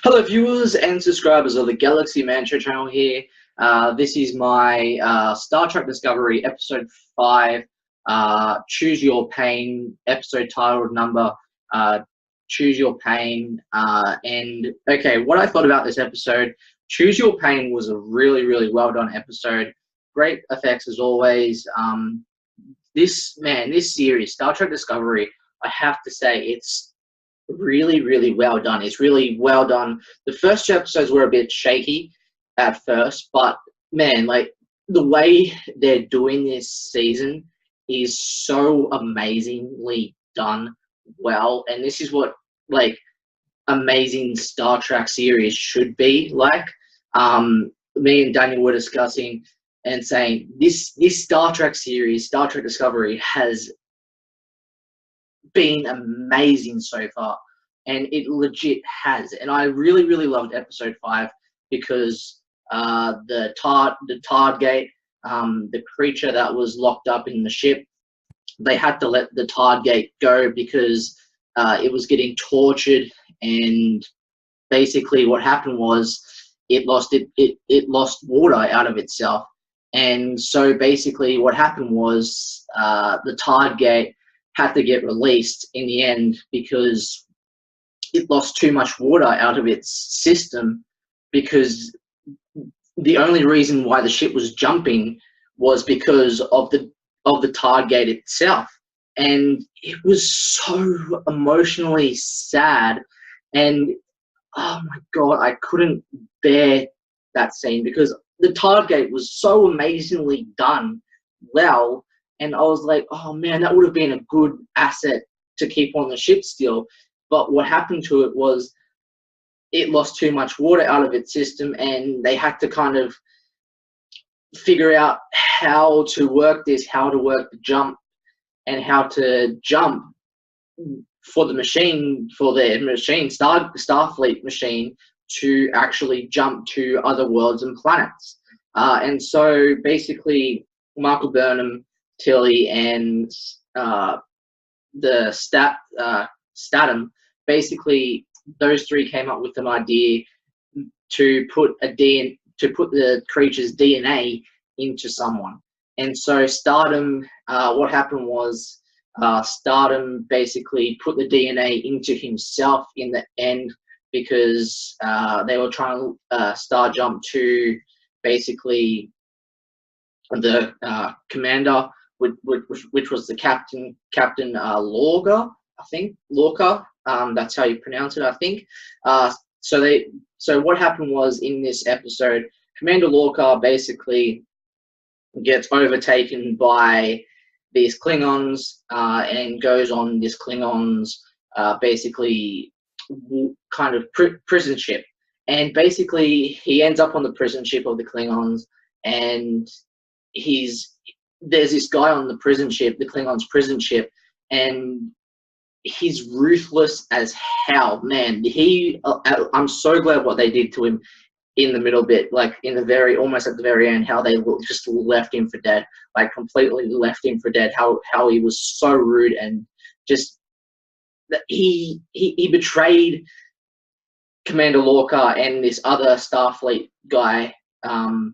Hello, viewers and subscribers of the Galaxy Mantra channel here. This is my Star Trek Discovery Episode 5, Choose Your Pain, episode titled number Choose Your Pain. And, okay, what I thought about this episode, Choose Your Pain was a really, really well done episode. Great effects as always. This series, Star Trek Discovery, I have to say, it's really, really well done. It's really well done. The first two episodes were a bit shaky at first, but man, like the way they're doing this season is so amazingly done well. And this is what like amazing Star Trek series should be like. Me and Daniel were discussing and saying this Star Trek series, Star Trek Discovery, has been amazing so far, and it legit has. And I really, really loved episode 5 because the Tard Gate, the creature that was locked up in the ship, they had to let the Tard Gate go because it was getting tortured, and basically what happened was it lost water out of itself. And so basically what happened was the Tard Gate had to get released in the end because it lost too much water out of its system, because the only reason why the ship was jumping was because of the Tard Gate itself. And it was so emotionally sad, and oh my god, I couldn't bear that scene because the Tard Gate was so amazingly done well. And I was like, oh man, that would have been a good asset to keep on the ship still. But what happened to it was it lost too much water out of its system, and they had to kind of figure out how to work the jump, and how to jump for their machine, Starfleet machine, to actually jump to other worlds and planets. And so basically, Michael Burnham, Tilly, and Statham, basically those three came up with an idea to put the creature's DNA into someone. And so Stardom, what happened was Stardom basically put the DNA into himself in the end, because they were trying to star jump to basically the commander, which was the Captain Lorca, I think. Lorca, that's how you pronounce it, I think. So what happened was, in this episode, Commander Lorca basically gets overtaken by these Klingons and goes on this Klingons basically kind of prison ship. And basically he ends up on the prison ship of the Klingons, and there's this guy on the prison ship, the Klingons prison ship, and he's ruthless as hell, man. I'm so glad what they did to him in the middle bit, like almost at the very end, how they just left him for dead, like completely left him for dead. How he was so rude, and just that he betrayed Commander Lorca and this other Starfleet guy, and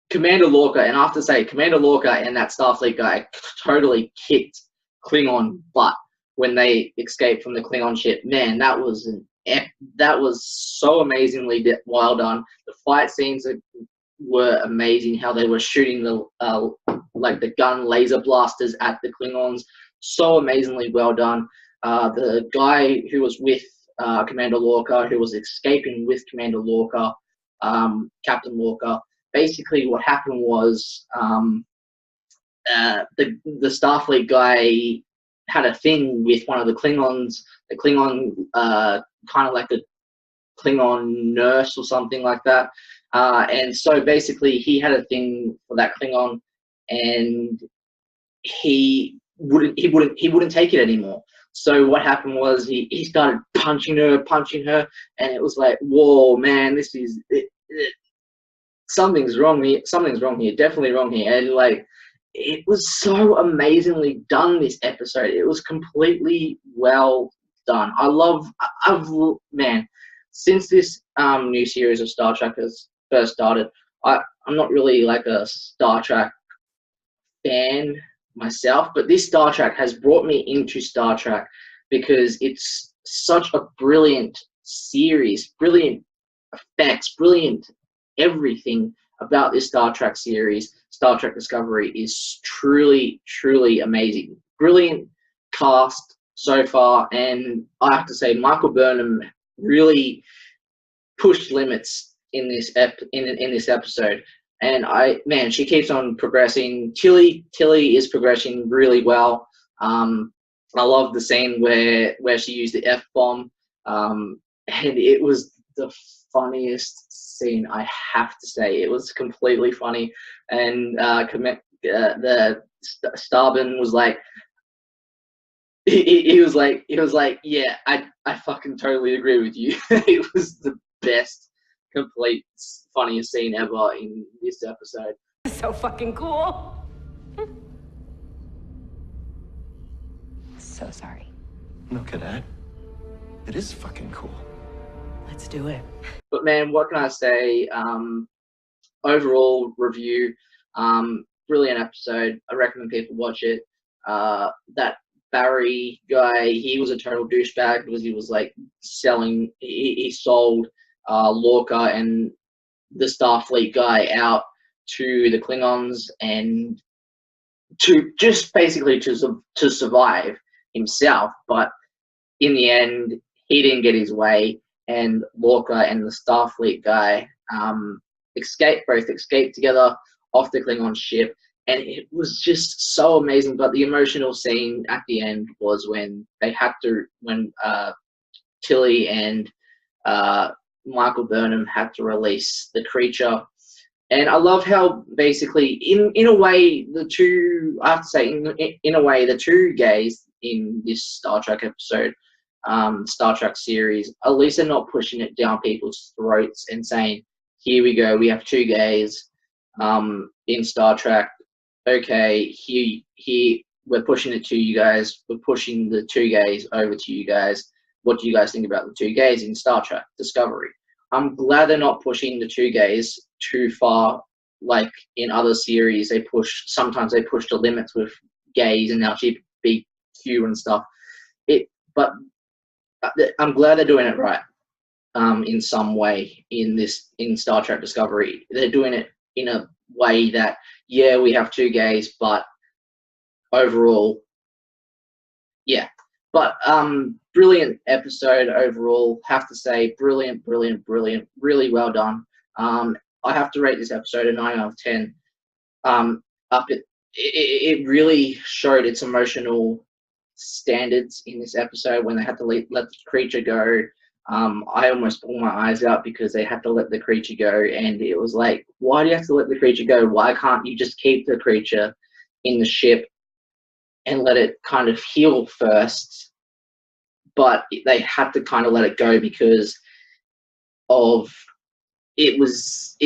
Commander Lorca, and I have to say, Commander Lorca and that Starfleet guy totally kicked Klingon butt when they escaped from the Klingon ship. Man, that was so amazingly well done. The fight scenes were amazing. How they were shooting the gun laser blasters at the Klingons, so amazingly well done. The guy who was with Commander Lorca, who was escaping with Commander Lorca, Captain Lorca. Basically, what happened was the Starfleet guy had a thing with one of the Klingons. The Klingon, kind of like a Klingon nurse or something like that. And so basically, he had a thing for that Klingon, and he wouldn't take it anymore. So what happened was he started punching her, and it was like, whoa, man, this is something's wrong here. Something's wrong here. Definitely wrong here. And like, it was so amazingly done, this episode. It was completely well done. Man, since this new series of Star Trek has first started, I'm not really like a Star Trek fan myself, but this Star Trek has brought me into Star Trek because it's such a brilliant series, brilliant effects, brilliant everything about this Star Trek series. Star Trek Discovery is truly, truly amazing. Brilliant cast so far, and I have to say Michael Burnham really pushed limits in this in this episode. And she keeps on progressing. Tilly is progressing really well. I love the scene where she used the F-bomb, and it was the funniest scene, I have to say. It was completely funny, and the Starburn was like, he was like, yeah, I fucking totally agree with you. It was the best, complete, funniest scene ever in this episode. So fucking cool. So sorry. No, cadet. It is fucking cool. Let's do it. But man, what can I say? Overall review, brilliant episode. I recommend people watch it. That Barry guy, he was a total douchebag because he was like selling. He sold Lorca and the Starfleet guy out to the Klingons, and to just basically to survive himself. But in the end, he didn't get his way, and Lorca and the Starfleet guy both escaped together off the Klingon ship, and it was just so amazing. But the emotional scene at the end was when Tilly and Michael Burnham had to release the creature. And I love how basically, in a way, the two gays in this Star Trek episode, Star Trek series, at least they're not pushing it down people's throats and saying, here we go, we have two gays in Star Trek. Okay, here we're pushing it to you guys. We're pushing the two gays over to you guys. What do you guys think about the two gays in Star Trek Discovery? I'm glad they're not pushing the two gays too far. Like in other series, sometimes they push the limits with gays and LGBTQ and stuff. But I'm glad they're doing it right. In some way in Star Trek Discovery, they're doing it in a way that, yeah, we have two gays, but overall, yeah. But brilliant episode overall. Have to say, brilliant, really well done. I have to rate this episode a 9 out of 10. It really showed its emotional standards in this episode when they had to let the creature go. I almost pulled my eyes out because they had to let the creature go, and it was like, why do you have to let the creature go? Why can't you just keep the creature in the ship and let it kind of heal first? But they had to kind of let it go because of it was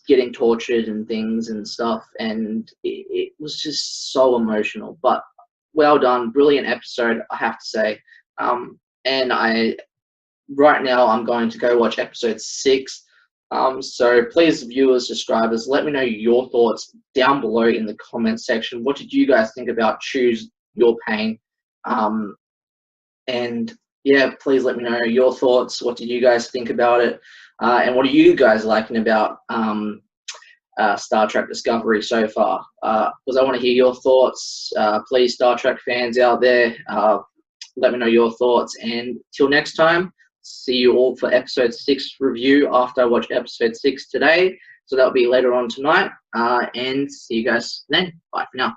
getting tortured and things and stuff, and it was just so emotional. But well done, brilliant episode, I have to say. And right now I'm going to go watch episode 6. So please, viewers, subscribers, let me know your thoughts down below in the comments section. What did you guys think about Choose Your Pain? And yeah, please let me know your thoughts. What did you guys think about it? And what are you guys liking about Star Trek Discovery so far? Because I want to hear your thoughts. Please, Star Trek fans out there, let me know your thoughts. And till next time, see you all for episode 6 review after I watch episode 6 today. So that'll be later on tonight. And see you guys then. Bye for now.